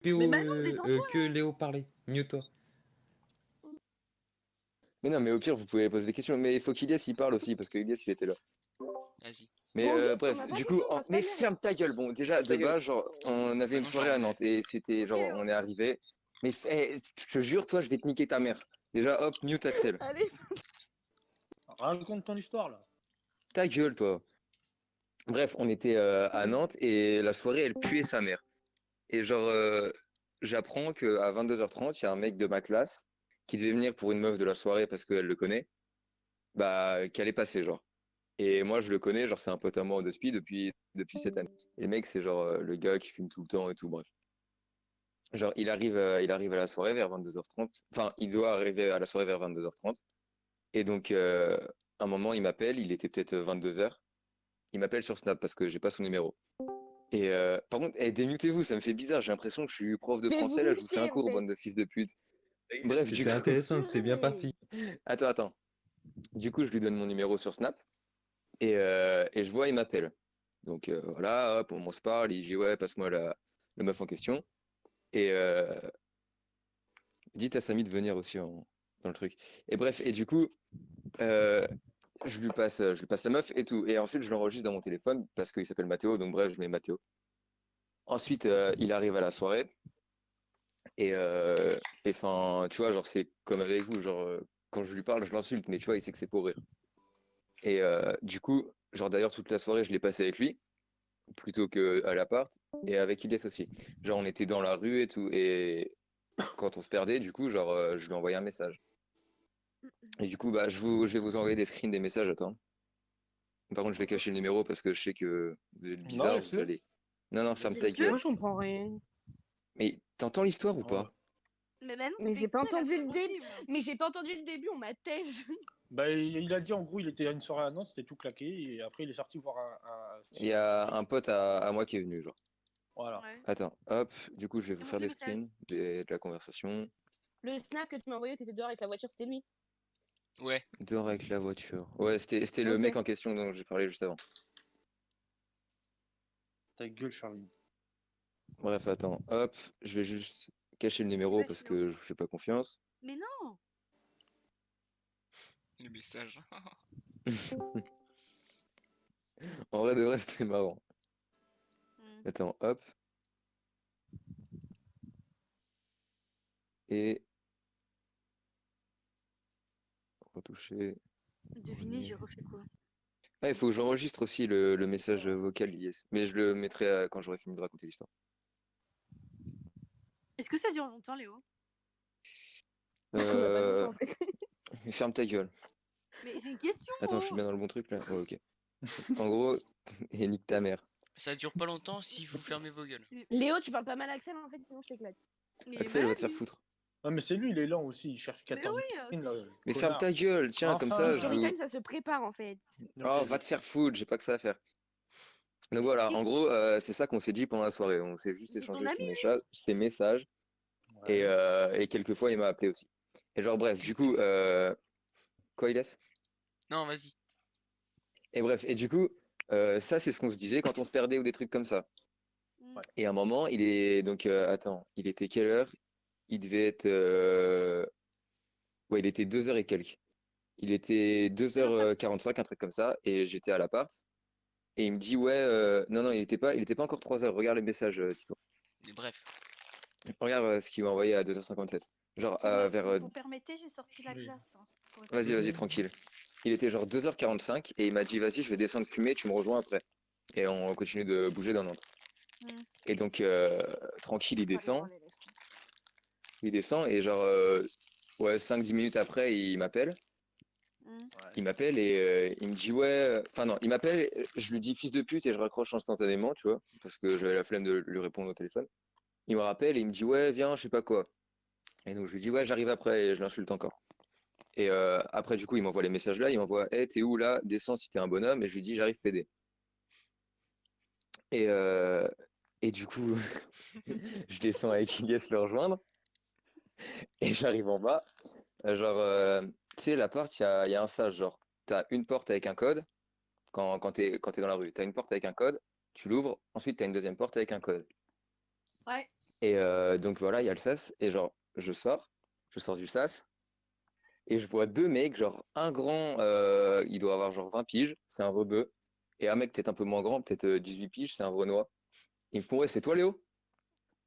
Mais PO, Manon, détends-toi. que Léo parlait. Mieux toi. Mais non, mais au pire, vous pouvez poser des questions. Mais il faut qu'Ilias il parle aussi, parce que Ilias il était là. Vas-y. Mais Bon, vite, on bref, n'a pas du le coup, temps, on va se mais pas dire là. ferme ta gueule. Bon, déjà, de base, genre, on avait une Maintenant, soirée j'en à ai. Nantes et c'était, Ok, genre, on est arrivé. Mais je te jure, toi, je vais te niquer ta mère. Déjà, hop, mute Axel. allez. Raconte ton histoire là. Ta gueule, toi. Bref, on était à Nantes et la soirée, elle puait sa mère. Et genre, j'apprends qu'à 22h30, il y a un mec de ma classe qui devait venir pour une meuf de la soirée parce qu'elle le connaît, bah, qui allait passer, genre. Et moi, je le connais, genre, c'est un pote à moi de Speed depuis cette année. Et le mec, c'est genre le gars qui fume tout le temps et tout, bref. Genre, il arrive à la soirée vers 22h30. Enfin, il doit arriver à la soirée vers 22h30. Et donc, à un moment, il m'appelle, il était peut-être 22h. Il m'appelle sur Snap parce que j'ai pas son numéro. Et par contre, démutez-vous, ça me fait bizarre. J'ai l'impression que je suis prof de Mais vous français, là, je vous fais un niquez en cours, fait. bande de fils de pute. Bref, du C'était coup, intéressant, c'était bien Purée. parti. attends. Du coup, je lui donne mon numéro sur Snap et je vois, il m'appelle. Donc voilà, hop, on se parle, il dit ouais, passe-moi la meuf en question. Et dites à Samy de venir aussi dans le truc. Et bref, et du coup, euh, je lui passe la meuf et tout. Et ensuite, je l'enregistre dans mon téléphone parce qu'il s'appelle Mathéo, donc bref, je mets Mathéo. Ensuite, il arrive à la soirée. Et enfin, tu vois, genre, c'est comme avec vous, genre, quand je lui parle, je l'insulte, mais tu vois, il sait que c'est pour rire. Et du coup, genre, d'ailleurs, toute la soirée, je l'ai passé avec lui, plutôt que à l'appart, et avec Ilyes aussi. Genre, on était dans la rue et tout, et quand on se perdait, du coup, genre, je lui envoyais un message. Et du coup, bah, je vais vous envoyer des screens des messages, attends. Par contre, je vais cacher le numéro parce que je sais que vous êtes Non, bizarre, vous laisse-le. allez. Non, non, ferme ta Moi, gueule. je comprends rien. Mais t'entends l'histoire ou Ouais. pas? Mais Manon, mais j'ai pas entendu le début. Mais j'ai pas entendu le début, on m'a tège. Bah, il a dit en gros, il était à une soirée à Nantes, c'était tout claqué, et après il est sorti voir Il y son a pote. un pote à moi qui est venu, genre. Voilà. Ouais. Attends, hop, du coup, je vais vous C'est bon, faire j'ai le des message. screens de la conversation. Le snap que tu m'as envoyé, t'étais dehors avec la voiture, c'était lui. Ouais. Dehors avec la voiture. Ouais, c'était le mec Ok. en question dont j'ai parlé juste avant. Ta gueule, Charline. Bref, attends, hop, je vais juste cacher le numéro parce que je vous fais pas confiance. Mais non. Le message. En vrai de vrai, c'était marrant. Hmm. Attends, hop, et retoucher. Devinez, je refais quoi? Ah, il faut que j'enregistre aussi le message vocal d'Iliès. Mais je le mettrai quand j'aurai fini de raconter l'histoire. Est-ce que ça dure longtemps, Léo? Parce qu'on n'a pas tout le temps, Euh... en fait. Ferme ta gueule. Mais c'est une question, Attends, je suis oh. bien dans le bon truc là? Ouais, ok. En gros, et nique ta mère. Ça dure pas longtemps si vous fermez vos gueules. Léo, tu parles pas mal à Axel, en fait, sinon je t'éclate. Il est Axel va malade, te faire lui. foutre. Ah, mais c'est lui, il est lent aussi, il cherche Mais 14 oui,000 là, Mais ferme connard. ta gueule, tiens, comme Enfin. les ça, story time, ça se prépare, en fait. Oh, Ok, va te faire foutre, j'ai pas que ça à faire. Donc voilà, en gros, c'est ça qu'on s'est dit pendant la soirée. On s'est juste C'est ton échangé ami, ces messages ouais. et quelquefois il m'a appelé aussi. Et genre bref, du coup, quoi il laisse? Non, vas-y. Et bref, et du coup, ça c'est ce qu'on se disait quand on se perdait ou des trucs comme ça. lui. Et à un moment, il est donc attends, il était quelle heure? Il devait être ouais, il était 2h et quelques. Il était 2h45, un truc comme ça, et j'étais à l'appart. Et il me dit ouais, non non, il était pas encore 3h. Regarde les messages, Tito. Mais bref. Regarde ce qu'il m'a envoyé à 2h57. Genre, vers. Si vous permettez, j'ai sorti la glace. Hein, pour être Vas-y, vas-y, tranquille. tranquille. Il était genre 2h45 et il m'a dit, vas-y, je vais descendre fumer, tu me rejoins après. Et on continue de bouger dans Nantes. Hmm. Et donc, tranquille, il Ça lui descend. branle les lèvres. Il descend et genre, ouais, 5-10 minutes après, il m'appelle. Hmm. Il m'appelle et il me dit, ouais. Enfin, non, il m'appelle, je lui dis fils de pute et je raccroche instantanément, tu vois, parce que j'avais la flemme de lui répondre au téléphone. Il me rappelle et il me dit, ouais, viens, je sais pas quoi. Et donc, je lui dis, ouais, j'arrive après et je l'insulte encore. Et après, du coup, il m'envoie les messages là. Il m'envoie, hey, t'es où là? Descends si t'es un bonhomme. Et je lui dis, j'arrive PD. Et, euh, et du coup, je descends avec Ilias le rejoindre. Et j'arrive en bas. Genre, tu sais, l'appart, il y a un sas. Genre, t'as une porte avec un code quand t'es dans la rue. T'as une porte avec un code. Tu l'ouvres. Ensuite, t'as une deuxième porte avec un code. Ouais. Et donc voilà, il y a le sas. Et genre, je sors du sas. Et je vois deux mecs, genre un grand, il doit avoir genre 20 piges, c'est un rebeu. Et un mec peut-être un peu moins grand, peut-être 18 piges, c'est un renois. Ils me font, ouais, c'est toi Léo?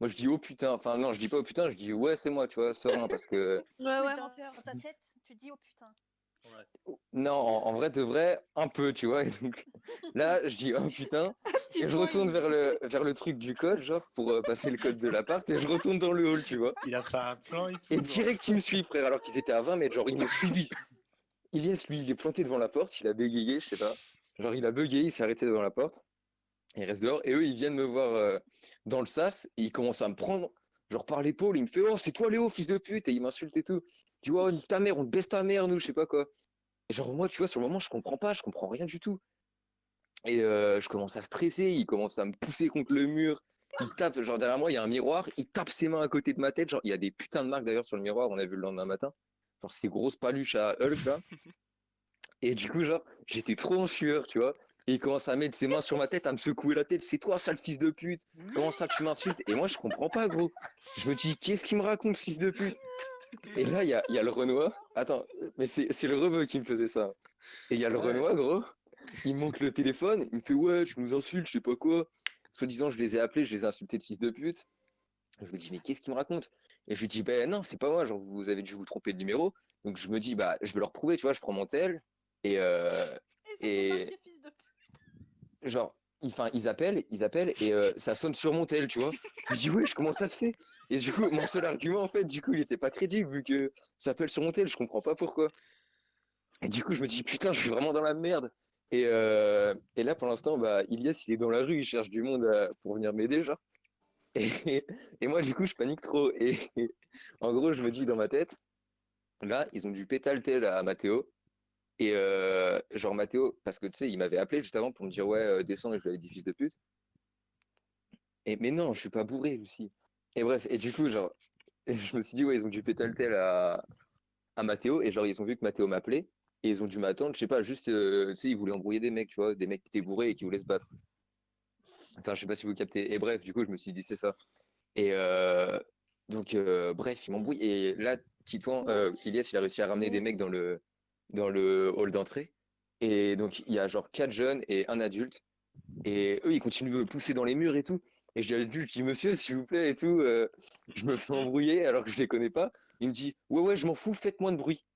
Moi je dis, oh putain, enfin non, je dis pas oh putain, je dis, ouais, c'est moi, tu vois, serein, parce que... Ouais, ouais, Dans menteur. ta tête, tu dis oh putain. Non, en vrai de vrai, un peu, tu vois. Et donc là, je dis, oh putain, Petit et je point, retourne il- vers le truc du code, genre, pour passer le code de l'appart, et je retourne dans le hall, tu vois. Il a fait un plan et Et tout, genre. direct, il me suit, frère, alors qu'ils étaient à 20 mètres, genre, ils m'ont suivi. Ilias, lui, il est planté devant la porte, il a bégayé, je sais pas. Genre, il a bugé, il s'est arrêté devant la porte. Il reste dehors. Et eux, ils viennent me voir dans le sas. Et ils commencent à me prendre, genre, par l'épaule. Il me fait, oh, c'est toi, Léo, fils de pute. Et il m'insulte et tout. Tu vois, oh, nique ta mère, on te baisse ta mère, nous, je sais pas quoi. Et genre, moi, tu vois, sur le moment, je comprends pas, je comprends rien du tout. Et je commence à stresser. Il commence à me pousser contre le mur. Il tape, genre, derrière moi, il y a un miroir. Il tape ses mains à côté de ma tête. Genre, il y a des putains de marques d'ailleurs sur le miroir. On a vu le lendemain matin. Genre, ces grosses paluches à Hulk, là. Et du coup, genre, j'étais trop en sueur, tu vois. Et il commence à mettre ses mains sur ma tête, à me secouer la tête. C'est toi, sale fils de pute. Comment ça, tu m'insultes? Et moi, je comprends pas, gros. Je me dis, qu'est-ce qu'il me raconte, fils de pute? Et là, il y a le Renoir. Attends, mais c'est le rebeu qui me faisait ça. Et il y a le Ouais. Renoir, gros. Il me montre le téléphone. Il me fait, ouais, tu nous insultes, je sais pas quoi. Soi-disant, je les ai appelés, je les ai insultés de fils de pute. Je me dis, mais qu'est-ce qu'il me raconte? Et je lui dis, ben non, c'est pas moi, genre, vous avez dû vous tromper de numéro. Donc je me dis, bah, je vais leur prouver, tu vois, je prends mon tel. Et, Et c'était et marqué fils de pute. genre, ils appellent et ça sonne sur mon tel, tu vois. Je dis, wesh, comment ça se fait? Et du coup, mon seul argument, en fait, du coup, il était pas crédible vu que ça appelle sur mon tel, je comprends pas pourquoi. Et du coup, je me dis, putain, je suis vraiment dans la merde. Et là, pour l'instant, bah, Ilias, il est dans la rue, il cherche du monde pour venir m'aider, genre. Et, et moi, du coup, je panique trop. Et en gros, je me dis dans ma tête, là, ils ont dû péter le tel à Mathéo. Et genre, Mathéo, parce que tu sais, il m'avait appelé juste avant pour me dire, ouais, descends, et je lui avais dit fils de pute. Et mais non, je suis pas bourré aussi. Et bref, et du coup, genre, je me suis dit, ouais, ils ont dû péter le tel à Mathéo. Et genre, ils ont vu que Mathéo m'appelait. Et ils ont dû m'attendre, je sais pas, juste, tu sais, ils voulaient embrouiller des mecs, tu vois, des mecs qui étaient bourrés et qui voulaient se battre. Enfin, je sais pas si vous captez. Et bref, du coup, je me suis dit, c'est ça. Et donc, bref, il m'embrouille. Et là, Titouan, Ilias, il a réussi à ramener des mecs dans le hall d'entrée. Et donc, il y a genre quatre jeunes et un adulte. Et eux, ils continuent de me pousser dans les murs et tout. Et je dis à l'adulte, je dis, monsieur, s'il vous plaît, et tout. Je me fais embrouiller alors que je les connais pas. Il me dit, ouais, ouais, je m'en fous, faites moins de bruit.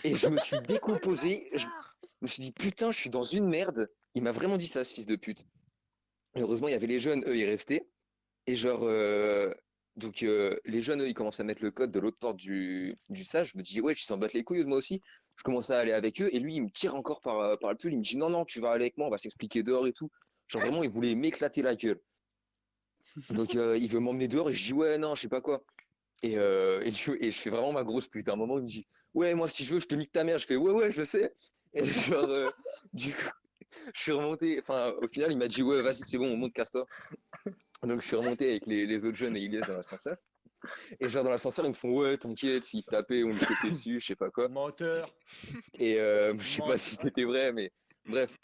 Et je me suis décomposé. Je me suis dit, putain, je suis dans une merde. Il m'a vraiment dit ça, ce fils de pute. Heureusement, il y avait les jeunes, eux, ils restaient. Et genre, donc les jeunes, eux, ils commencent à mettre le code de l'autre porte du sage. Je me dis, ouais, ils s'en battent les couilles de moi aussi. Je commence à aller avec eux. Et lui, il me tire encore par le pull. Il me dit, non, non, tu vas aller avec moi, on va s'expliquer dehors et tout. Genre, vraiment, il voulait m'éclater la gueule. Donc, il veut m'emmener dehors. Et je dis, ouais, non, je sais pas quoi. Et je fais vraiment ma grosse pute. À un moment, il me dit, ouais, moi, si je veux, je te nique ta mère. Je fais, ouais, ouais, je sais. Et genre, du coup, je suis remonté. Enfin, au final, il m'a dit, ouais, vas-y, c'est bon, on monte, casse-toi. Donc, je suis remonté avec les autres jeunes et Ilias dans l'ascenseur. Et genre, dans l'ascenseur, ils me font, ouais, t'inquiète, s'il tapait, on lui sautait dessus, je sais pas quoi. Menteur. Et je sais pas si c'était vrai, mais bref.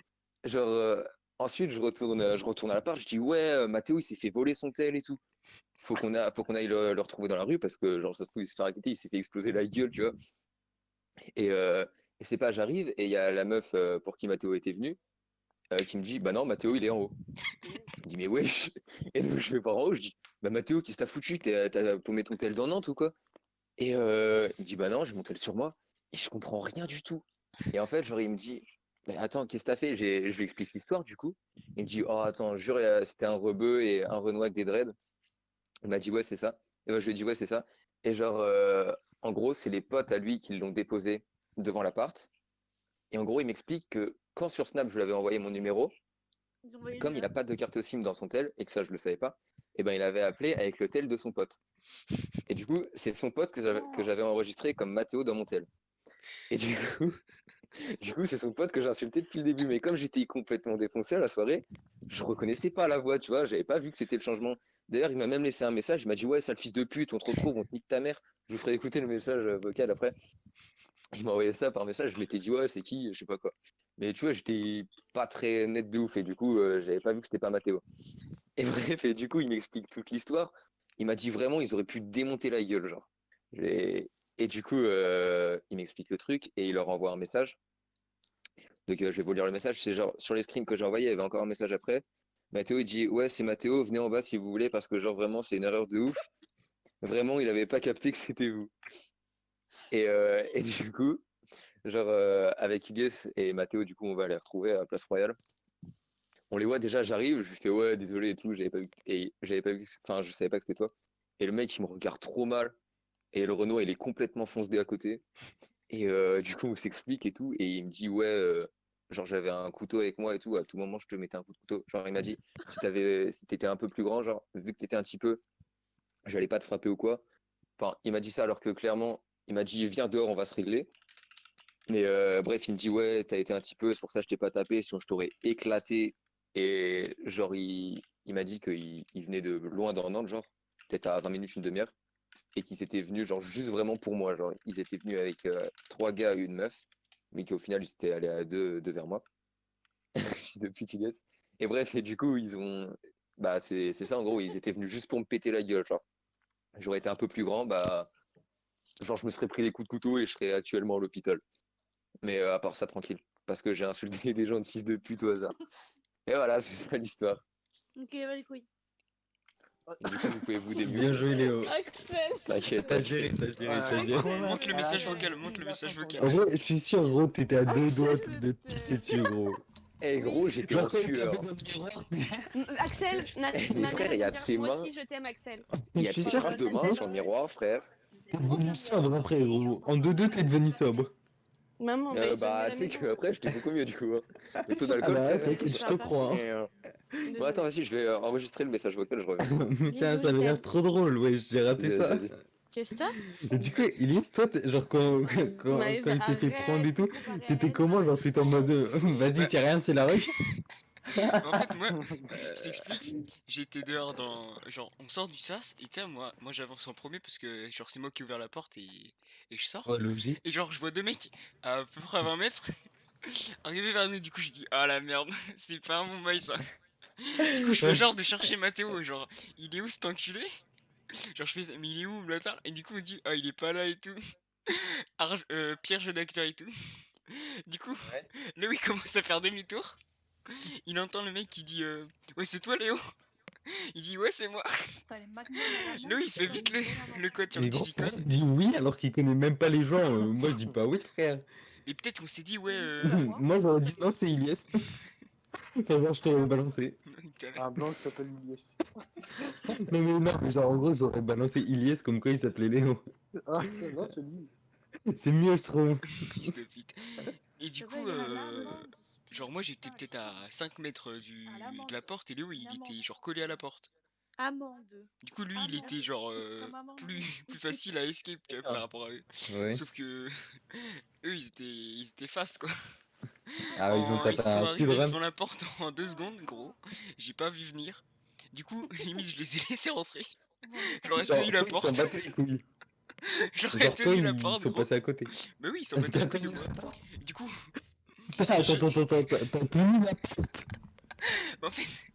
Genre, ensuite, je retourne à l'appart, je dis, ouais, Mathéo, il s'est fait voler son tel et tout. Faut qu'on aille le retrouver dans la rue parce que, genre, ça se trouve, il s'est fait raqueter, il s'est fait exploser la gueule, tu vois. Et, euh, et c'est pas, j'arrive, et il y a la meuf pour qui Mathéo était venu, qui me dit, bah non, Mathéo, il est en haut. Je me dis, mais wesh. Et donc, je vais par en haut, je dis, bah Mathéo, qu'est-ce que t'as foutu? T'as paumé ton tel dans Nantes ou quoi? Et il me dit, bah non, j'ai mon tel sur moi. Et je comprends rien du tout. Et en fait, genre, il me dit, mais attends, qu'est-ce que t'as fait? Je lui explique l'histoire, du coup. Il me dit, oh, attends, jure, c'était un rebeu et un Renoir avec des dreads. Il m'a dit, ouais, c'est ça. Et moi, je lui ai dit, ouais, c'est ça. Et genre, en gros, c'est les potes à lui qui l'ont déposé devant l'appart. Et en gros, il m'explique que quand sur Snap, je lui avais envoyé mon numéro, Ils ont envoyé comme le il n'a leur. pas de carte SIM dans son tel, et que ça, je le savais pas, et ben, il avait appelé avec le tel de son pote. Et du coup, c'est son pote que j'avais enregistré comme Mathéo dans mon tel. Et du coup, c'est son pote que j'ai insulté depuis le début. Mais comme j'étais complètement défoncé à la soirée, je reconnaissais pas la voix, tu vois. J'avais pas vu que c'était le changement. D'ailleurs, il m'a même laissé un message. Il m'a dit, ouais, sale fils de pute, on te retrouve, on te nique ta mère. Je vous ferai écouter le message vocal après. Il m'a envoyé ça par message. Je m'étais dit, ouais, c'est qui? Je sais pas quoi. Mais tu vois, j'étais pas très net de ouf. Et du coup, j'avais pas vu que c'était pas Mathéo. Et bref, et du coup, il m'explique toute l'histoire. Il m'a dit vraiment, ils auraient pu démonter la gueule, genre. Et du coup, il m'explique le truc et il leur envoie un message. Donc, je vais vous lire le message. C'est genre, sur les screens que j'ai envoyés, il y avait encore un message après. Mathéo, il dit, ouais, c'est Mathéo, venez en bas si vous voulez, parce que, genre, vraiment, c'est une erreur de ouf. Vraiment, il avait pas capté que c'était vous. Et du coup, genre, avec Ilyes et Mathéo, du coup, on va les retrouver à Place Royale. On les voit déjà, j'arrive, je lui fais, ouais, désolé et tout, j'avais pas vu, enfin, je savais pas que c'était toi. Et le mec, il me regarde trop mal. Et le Renault, il est complètement foncé à côté. Et du coup, on s'explique et tout. Et il me dit, ouais, genre, j'avais un couteau avec moi et tout. À tout moment, je te mettais un coup de couteau. Genre, il m'a dit, si t'étais un peu plus grand, genre, vu que t'étais un petit peu, j'allais pas te frapper ou quoi. Enfin, il m'a dit ça alors que clairement, il m'a dit, viens dehors, on va se régler. Mais bref, il me dit, ouais, t'as été un petit peu, c'est pour ça que je t'ai pas tapé. Sinon, je t'aurais éclaté. Et genre, il m'a dit qu'il venait de loin dans Nantes, genre, peut-être à 20 minutes, une demi-heure et qu'ils étaient venus genre juste vraiment pour moi. Genre, ils étaient venus avec 3 gars et une meuf, mais qu'au final, ils étaient allés à deux vers moi. Fils de pute, Ilyes. Et bref, et du coup, ils ont. Bah, c'est ça en gros, ils étaient venus juste pour me péter la gueule. Genre, j'aurais été un peu plus grand, bah, genre, je me serais pris des coups de couteau et je serais actuellement à l'hôpital. Mais à part ça, tranquille. Parce que j'ai insulté des gens de fils de pute au hasard. Et voilà, c'est ça l'histoire. Ok, va les couilles. Et du coup, vous pouvez vous démuter. Bien joué, Léo. Axel. T'inquiète. T'as géré, t'as géré. Montre le message vocal, montre le message vocal. En vrai, je suis sûr, gros, t'étais à deux doigts Axel, de te pisser dessus, gros. Eh gros, j'étais en Genre, quand il sueur. tapait dans le miroir, Axel, Mais frère, il y a de ses moi mains. aussi je t'aime, Axel. Il y a je suis des sûr, traces de mains sur le miroir, frère. t'es devenu sobre après, gros. En 2-2, t'es devenu sobre. Maman, Bah, tu sais qu'après, j'étais beaucoup mieux du coup. Hein. Le taux d'alcool. Ah bah, frère, t'inquiète, je te crois. Hein. Bon, attends, vas-y, je vais enregistrer le message vocal, je reviens. Putain, ça avait l'air trop drôle, ouais, j'ai raté ça. Vas-y. Qu'est-ce que t'as? Et du coup, Ilyes, toi, genre, quand il s'est fait prendre et tout, t'étais comment? Genre, t'étais en mode, vas-y, c'est rien, c'est la rush. En fait, moi, je t'explique, j'ai été dehors dans. Genre, on sort du sas, et tiens, moi j'avance en premier parce que, genre, c'est moi qui ai ouvert la porte et je sors. Oh, logique. Et genre, je vois deux mecs à peu près à 20 mètres arriver vers nous. Du coup, je dis, ah la merde, c'est pas un bon bail ça. Du coup, je fais genre de chercher Mathéo, genre, il est où cet enculé? Genre, je fais, mais il est où le bâtard? Et du coup, on dit, ah, il est pas là et tout. Pire jeu d'acteur et tout. Du coup, Léo il commence à faire demi-tour. Il entend le mec qui dit, ouais, c'est toi Léo? Il dit, ouais, c'est moi. Putain, les magnums, vraiment, Léo il fait vite le code sur Mais le gros, digicode. il dit oui alors qu'il connaît même pas les gens. Moi, je dis pas oui, frère. Et peut-être qu'on s'est dit, ouais, Moi, j'aurais dit non, c'est Ilyes. Enfin, genre, je t'aurais balancé. Un blanc qui s'appelle Ilyes. Non, mais non, mais genre, en gros, j'aurais balancé Ilyes comme quoi il s'appelait Léo. Ah, non, c'est lui. C'est mieux, je trouve. fils de pute. Et du C'est coup, vrai, il y en a l'amende. genre moi j'étais peut-être à 5 mètres de la porte et Léo il était genre collé à la porte. Amende. Du coup lui il était genre plus facile à escape tu vois, par rapport à eux. Ouais. Sauf que eux ils étaient fast quoi. Ah, ils ont tapé Ils sont un arrivés speedrun. devant la porte en 2 secondes gros. J'ai pas vu venir. Du coup limite je les ai laissés rentrer. J'aurais Genre, tenu la toi, ils s'en porte. battaient les couilles. J'aurais Genre, toi, tenu la ils porte sont gros. passés à côté. Bah oui ils s'en battaient les couilles de moi. Du coup Attends, t'as tenu la porte. en fait,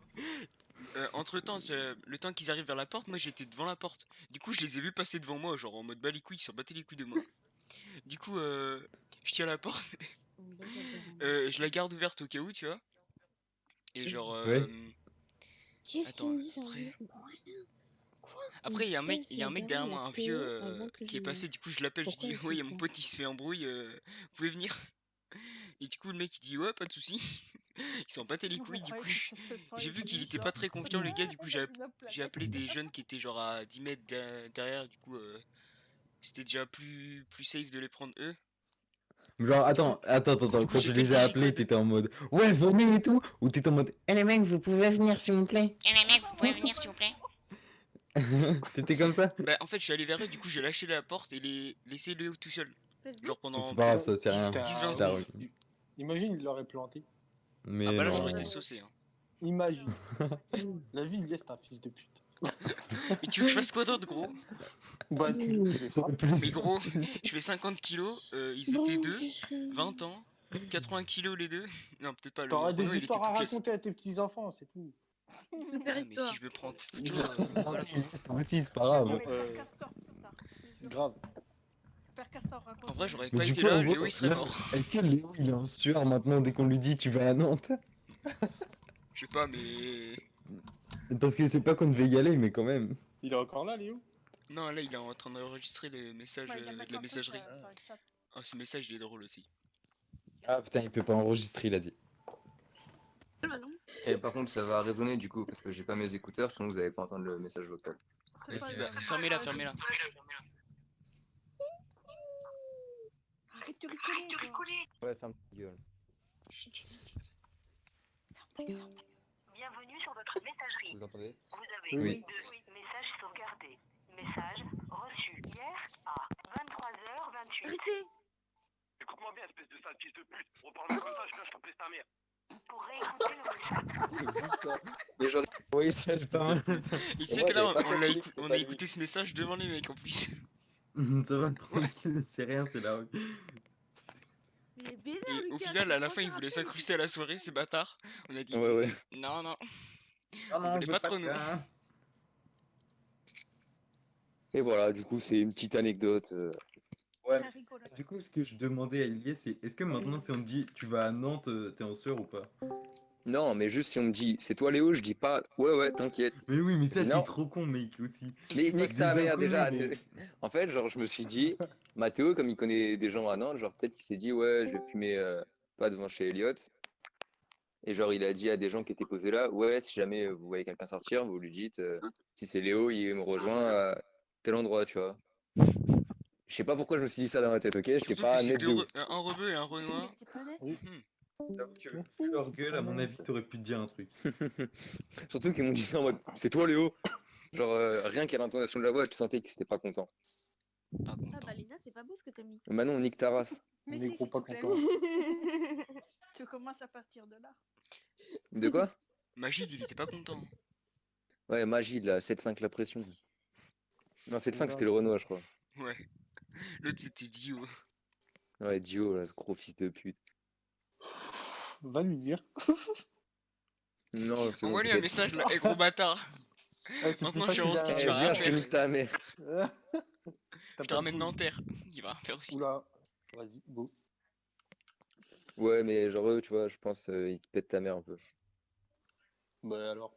entre-temps, le temps qu'ils arrivent vers la porte, moi j'étais devant la porte. Du coup, je les ai vus passer devant moi, genre en mode bas les couilles, ils s'en battaient les couilles de moi. Du coup, je tiens la porte, je la garde ouverte au cas où, tu vois. Et genre, Ouais. Qu'est-ce qu'il attends, me dit? après- Je comprends rien. Quoi? après il y a un mec derrière moi, un vieux avant que qui est je- passé. Du coup, je l'appelle, je Pourquoi dis, il fait ouais, y a mon ça? pote, il se fait embrouille, vous pouvez venir. Et du coup, le mec il dit, ouais, pas de soucis. Ils s'en battaient les couilles, du coup, j'ai vu qu'il était pas très confiant, le gars. Du coup, j'ai appelé des jeunes qui étaient genre à 10 mètres derrière. Du coup, c'était déjà plus safe de les prendre eux. Genre, attends, coup, quand j'ai je fait les le ai appelés, digicode. t'étais en mode ouais, venez et tout, ou t'étais en mode eh les mecs, vous pouvez venir s'il vous plaît. Et les mecs, vous pouvez venir s'il vous plaît? T'étais comme ça? Bah, en fait, je suis allé vers eux. Du coup, j'ai lâché la porte et laissé Léo tout seul. Genre pendant C'est pas grave, ça, c'est rien. 10-20 Ça secondes. arrive. Imagine, il l'aurait planté. Mais Ah bah là, non. j'aurais été saucé. Hein. Imagine. La vie, Ilyes, c'est un fils de pute. Et tu veux que je fasse quoi d'autre, gros? Bah, tu les frappes. Plus- Mais gros, je fais 50 kilos. Ils étaient deux, 20 ans, 80 kilos les deux. Non, peut-être pas. Le T'auras Renault, des il était histoires tout à caisse. raconter à tes petits-enfants, c'est tout. Le père Ouais, mais Histoire. si je me prends C'est plutôt. voilà. Aussi, c'est pas grave. Bon, Père Castor, putain. grave. Père Castor, raconte. En vrai, j'aurais Mais pas du été coup, en là, gros, Léo il serait là, mort. est-ce que Léo il est en sueur maintenant dès qu'on lui dit tu vas à Nantes? Je sais pas, mais. Parce que c'est pas qu'on devait y aller, mais quand même. Il est encore là, Léo? Non, là, il est en train d'enregistrer le message Ouais, il vient de de mettre la un truc, messagerie. sur le chat. Oh, ce message, il est drôle aussi. Ah putain, il peut pas enregistrer, il a dit. Bah non. Et par contre, ça va résonner du coup, parce que j'ai pas mes écouteurs, sinon vous allez pas entendre le message vocal. C'est pas Vas-y, bah, grave. fermez-la, fermez-la. Arrête de rigoler. Ouais, ferme ta gueule. Bienvenue sur votre messagerie. Vous entendez? Vous avez Oui. deux messages sauvegardés. Message reçu hier à 23h28. Arrêtez. Écoute-moi bien, espèce de sale fils de pute. On parle comme ça, je tape ta mère. Pour réécouter le message. Mais genre, oui, ça, C'est pas mal. Et tu sais Moi, que là, j'avais pas on calculé que c'était on pas a lui. écouté ce message devant les mecs en plus. Ça va tranquille, c'est rien, c'est la route. Il est vénère, Et au Lucas, final, à la comment fin, ça ils voulaient rappelle s'incruster à la soirée, ces bâtards. On a dit Ouais, ouais. non, non. Ah non, voulait je veux pas pas trop, de nous. Et voilà, du coup, c'est une petite anecdote. Ouais, Très rigolo. du coup, ce que je demandais à Elias, c'est est-ce que maintenant, si on te dit tu vas à Nantes, t'es en sueur ou pas? Non, mais juste si on me dit c'est toi Léo, je dis pas ouais, ouais, t'inquiète. Mais oui, mais ça, Non. t'es trop con, mec, aussi. Mais nique ta Des mère inconnus, déjà. bon. En fait, genre, je me suis dit, Mathéo, comme il connaît des gens à Nantes, genre, peut-être il s'est dit, ouais, je vais fumer pas devant chez Elliot. Et genre, il a dit à des gens qui étaient posés là, ouais, si jamais vous voyez quelqu'un sortir, vous lui dites, si c'est Léo, il me rejoint à tel endroit, tu vois. Je sais pas pourquoi je me suis dit ça dans ma tête, ok? J'étais Surtout pas que c'est net de ouf. un rebeu et un renoir. T'es pas net. Oui. J'avoue que vu leur gueule, à mon avis, t'aurais pu te dire un truc. Surtout qu'ils m'ont dit ça en mode, c'est toi Léo? Genre, rien qu'à l'intonation de la voix, je sentais qu'ils étaient pas contents. Pas Ah content. bah Lina, c'est pas beau ce que t'as mis. Manon, nique ta race. Mais Négro si, si, pas tu plais. content. Tu commences à partir de là. De quoi? Magid, il était pas content. Ouais, Magie, là, 7-5 la pression. Non, 7-5 c'était le Oula, Renoir, je crois. Ouais. L'autre, c'était Dio. Ouais, Dio, là, ce gros fils de pute. Va lui dire. Non, c'est bon, Envoie-lui un peut-être. message là, eh gros bâtard. Ouais, c'est Maintenant, plus je suis facile en à- tu Eh, vas rien viens, je te faire. nique ta mère. T'as Je pas te de ramène couilles. Nanterre. Il va rien faire aussi. Oula. Vas-y, go. Ouais, mais genre eux, tu vois, je pense ils te pètent ta mère un peu. Bah alors.